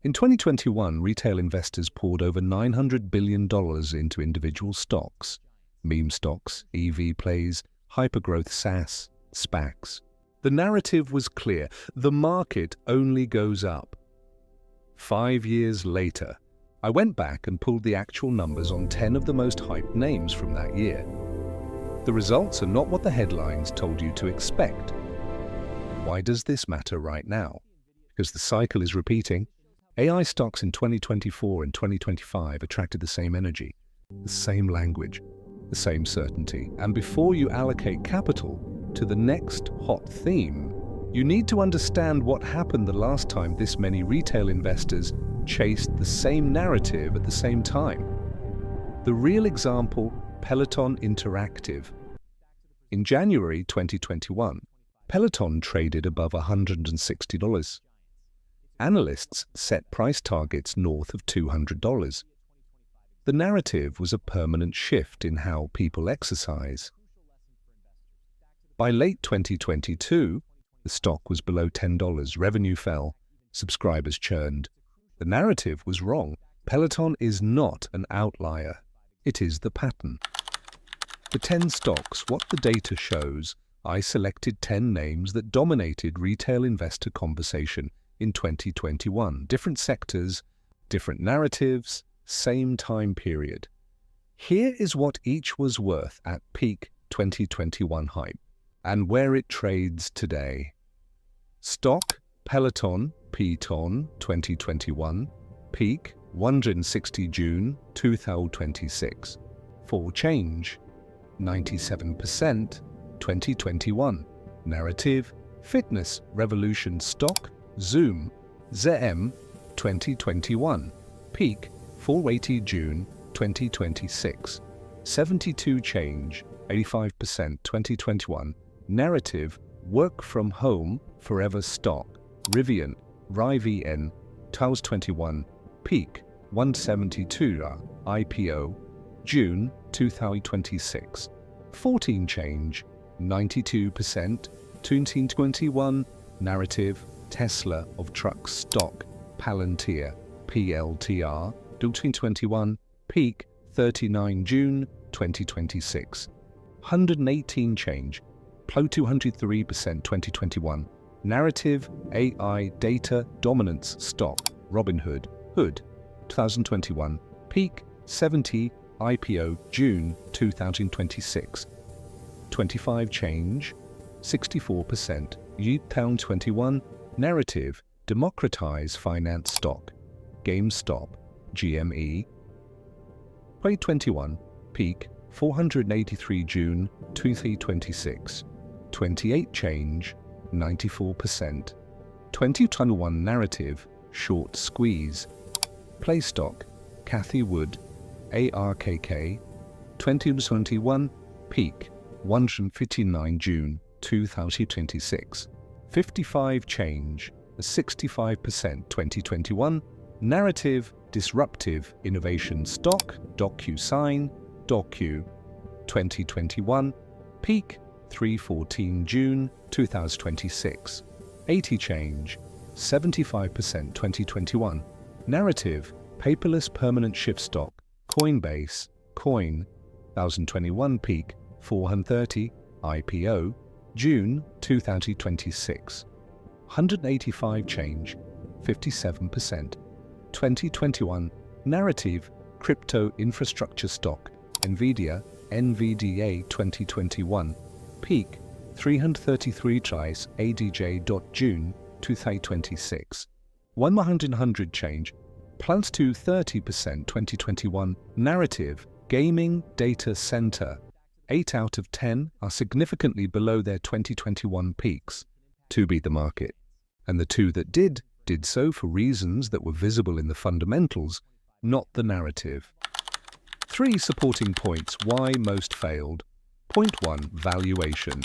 In 2021, retail investors poured over $900 billion into individual stocks, meme stocks, EV plays, hypergrowth SaaS, SPACs. The narrative was clear: the market only goes up. 5 years later, I went back and pulled the actual numbers on 10 of the most hyped names from that year. The results are not what the headlines told you to expect. Why does this matter right now? Because the cycle is repeating. AI stocks in 2024 and 2025 attracted the same energy, the same language, the same certainty. And before you allocate capital to the next hot theme, you need to understand what happened the last time this many retail investors chased the same narrative at the same time. The real example: Peloton Interactive. In January 2021, Peloton traded above $160. Analysts set price targets north of $200. The narrative was a permanent shift in how people exercise. By late 2022, the stock was below $10, revenue fell, subscribers churned. The narrative was wrong. Peloton is not an outlier. It is the pattern. For 10 stocks, what the data shows, I selected 10 names that dominated retail investor conversation in 2021. Different sectors, different narratives, same time period. Here is what each was worth at peak 2021 hype and where it trades today. Stock Peloton, Peloton 2021, peak 160 June 2026. For change, 97% 2021. Narrative, fitness revolution stock, Zoom, ZM 2021, peak 480 June 2026. 72 change, 85% 2021. Narrative, work from home forever stock, Rivian, Rivian 2021, peak 172 IPO, June 2026. 14 change, 92% 2021. Narrative, Tesla of trucks stock, Palantir, PLTR 2021, peak 39 June 2026. 118 change, plus 203% 2021. Narrative, AI data dominance stock, Robinhood, Hood 2021, peak 70 IPO June 2026. 25 change, 64% U-Town 21. Narrative, democratize finance stock, GameStop, GME. 2021, peak 483 June 2026. 28 change, 94%. 2021 narrative, short squeeze. Play stock, Cathy Wood, ARKK. 2021, peak 159 June 2026. 55 change, 65% 2021. Narrative, disruptive innovation stock, DocuSign, Docu. 2021, peak 314 June 2026. 80 change, 75% 2021. Narrative, paperless permanent shift stock, Coinbase, Coin. 2021 peak 430 IPO, June 2026. 185 change, 57%. 2021 narrative, crypto infrastructure stock, Nvidia, NVDA 2021, peak 333 tries ADJ. June 2026. 100 change, plus to 30% 2021. Narrative, gaming data center. 8 out of 10 are significantly below their 2021 peaks. To beat the market. And the 2 that did so for reasons that were visible in the fundamentals, not the narrative. 3 supporting points why most failed. Point 1, valuation.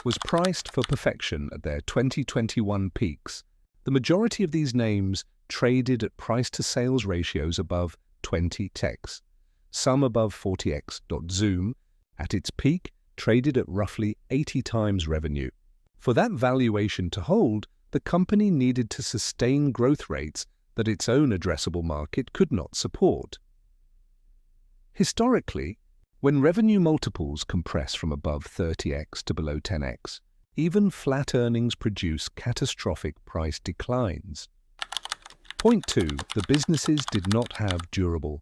Was priced for perfection at their 2021 peaks. The majority of these names traded at price-to-sales ratios above 20x, some above 40x. Zoom, at its peak, traded at roughly 80 times revenue. For that valuation to hold, the company needed to sustain growth rates that its own addressable market could not support. Historically, when revenue multiples compress from above 30x to below 10x, even flat earnings produce catastrophic price declines. Point 2. The businesses did not have durable.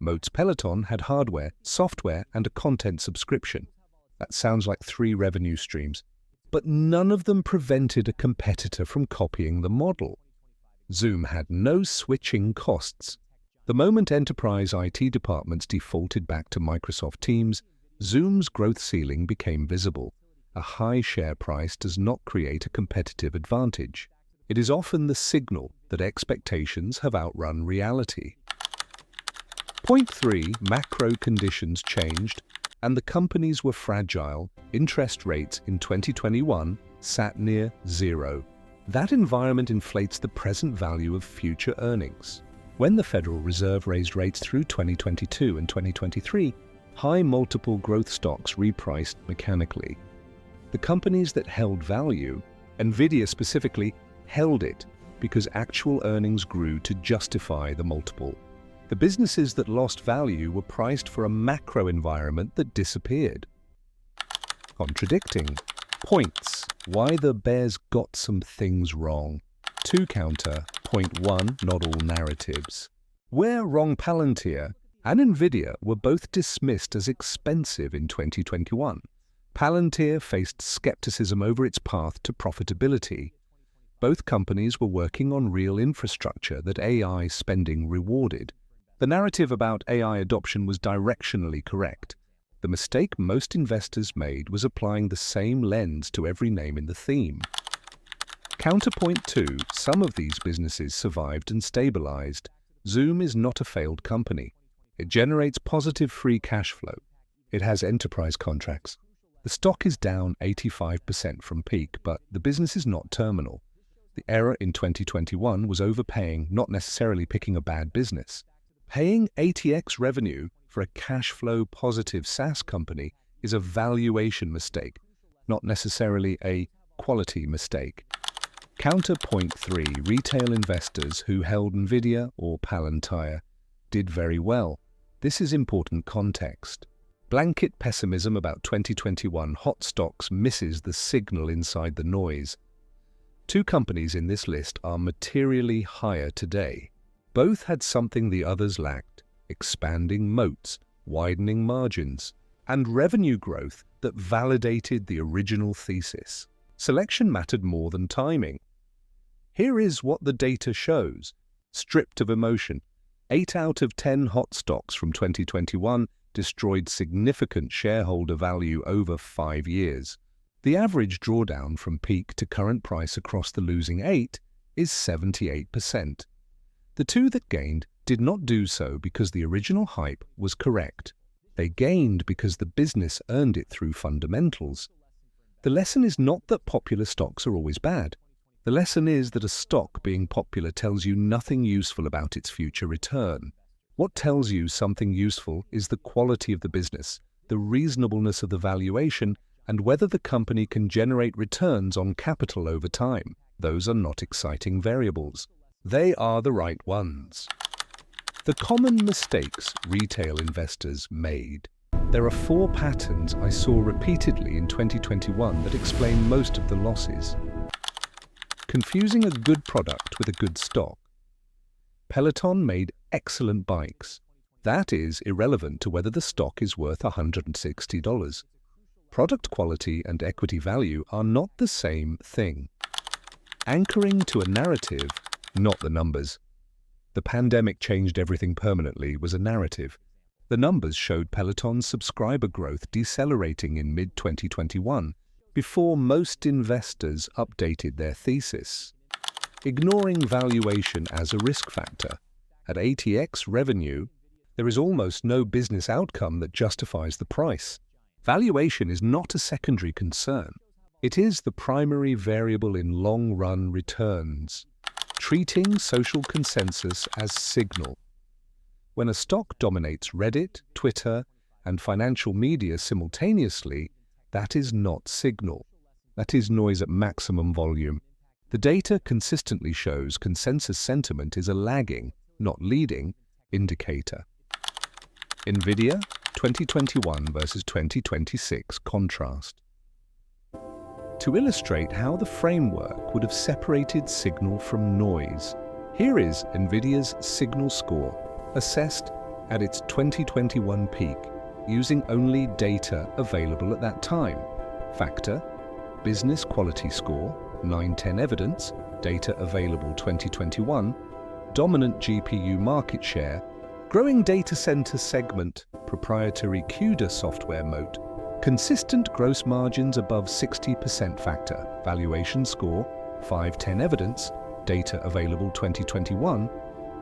Moat's Peloton had hardware, software, and a content subscription. That sounds like 3 revenue streams. But none of them prevented a competitor from copying the model. Zoom had no switching costs. The moment enterprise IT departments defaulted back to Microsoft Teams, Zoom's growth ceiling became visible. A high share price does not create a competitive advantage. It is often the signal that expectations have outrun reality. Point 3. Macro conditions changed, and the companies were fragile. Interest rates in 2021 sat near 0. That environment inflates the present value of future earnings. When the Federal Reserve raised rates through 2022 and 2023, high multiple growth stocks repriced mechanically. The companies that held value, Nvidia specifically, held it because actual earnings grew to justify the multiple. The businesses that lost value were priced for a macro environment that disappeared. Contradicting points. Why the bears got some things wrong. 2 counter. Point 1. Not all narratives. Where wrong Palantir and Nvidia were both dismissed as expensive in 2021. Palantir faced skepticism over its path to profitability. Both companies were working on real infrastructure that AI spending rewarded. The narrative about AI adoption was directionally correct. The mistake most investors made was applying the same lens to every name in the theme. Counterpoint 2. Some of these businesses survived and stabilized. Zoom is not a failed company. It generates positive free cash flow. It has enterprise contracts. The stock is down 85% from peak, but the business is not terminal. The error in 2021 was overpaying, not necessarily picking a bad business. Paying 80x revenue for a cash flow positive SaaS company is a valuation mistake, not necessarily a quality mistake. Counterpoint 3. Retail investors who held Nvidia or Palantir did very well. This is important context. Blanket pessimism about 2021 hot stocks misses the signal inside the noise. 2 companies in this list are materially higher today. Both had something the others lacked: expanding moats, widening margins, and revenue growth that validated the original thesis. Selection mattered more than timing. Here is what the data shows. Stripped of emotion, 8 out of 10 hot stocks from 2021 destroyed significant shareholder value over 5 years. The average drawdown from peak to current price across the losing 8 is 78%. The 2 that gained did not do so because the original hype was correct. They gained because the business earned it through fundamentals. The lesson is not that popular stocks are always bad. The lesson is that a stock being popular tells you nothing useful about its future return. What tells you something useful is the quality of the business, the reasonableness of the valuation, and whether the company can generate returns on capital over time. Those are not exciting variables. They are the right ones. The common mistakes retail investors made. There are 4 patterns I saw repeatedly in 2021 that explain most of the losses. Confusing a good product with a good stock. Peloton made excellent bikes. That is irrelevant to whether the stock is worth $160. Product quality and equity value are not the same thing. Anchoring to a narrative, not the numbers. The pandemic changed everything permanently was a narrative. The numbers showed Peloton's subscriber growth decelerating in mid-2021 before most investors updated their thesis. Ignoring valuation as a risk factor. At 80x revenue, there is almost no business outcome that justifies the price. Valuation is not a secondary concern. It is the primary variable in long-run returns. Treating social consensus as signal. When a stock dominates Reddit, Twitter, and financial media simultaneously, that is not signal. That is noise at maximum volume. The data consistently shows consensus sentiment is a lagging, not leading, indicator. Nvidia, 2021 versus 2026 contrast. To illustrate how the framework would have separated signal from noise, here is Nvidia's signal score, assessed at its 2021 peak, using only data available at that time. Factor, business quality score, 910 evidence, data available 2021, dominant GPU market share, growing data center segment, proprietary CUDA software moat, consistent gross margins above 60% factor, valuation score, 510 evidence, data available 2021,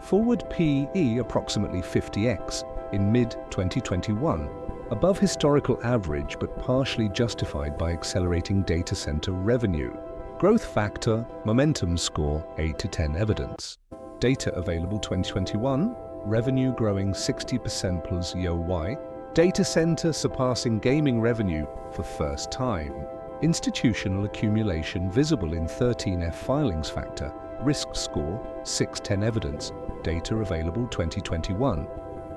forward PE approximately 50x in mid-2021, above historical average but partially justified by accelerating data center revenue. Growth factor, momentum score, 8 to 10 evidence. Data available 2021, revenue growing 60% plus YoY, data center surpassing gaming revenue for first time. Institutional accumulation visible in 13F filings factor, risk score, 610 evidence, data available 2021.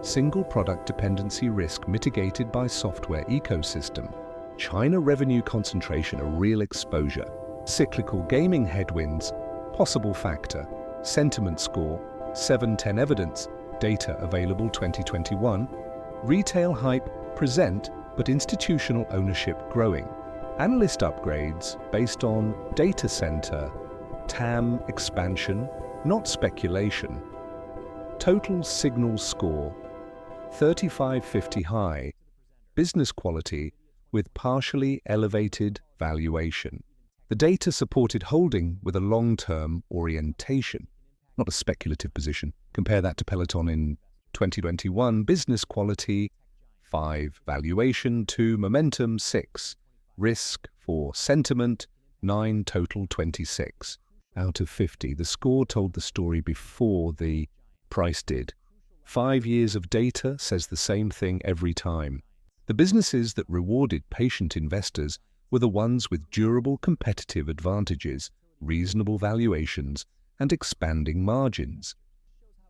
Single product dependency risk mitigated by software ecosystem. China revenue concentration a real exposure. Cyclical gaming headwinds, possible factor, sentiment score, 710 evidence, data available 2021. Retail hype present, but institutional ownership growing. Analyst upgrades based on data center, TAM expansion, not speculation. Total signal score, 3550 high, business quality with partially elevated valuation. The data supported holding with a long-term orientation, not a speculative position. Compare that to Peloton in 2021, business quality 5, valuation 2, momentum 6, risk 4, sentiment 9, total 26. Out of 50, the score told the story before the price did. 5 years of data says the same thing every time. The businesses that rewarded patient investors were the ones with durable competitive advantages, reasonable valuations, and expanding margins.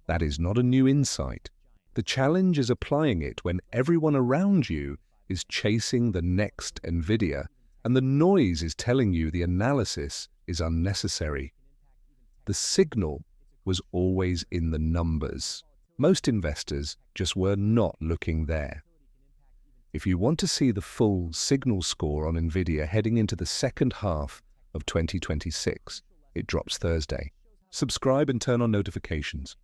That is not a new insight. The challenge is applying it when everyone around you is chasing the next Nvidia, and the noise is telling you the analysis is unnecessary. The signal was always in the numbers. Most investors just were not looking there. If you want to see the full signal score on Nvidia heading into the second half of 2026, it drops Thursday. Subscribe and turn on notifications.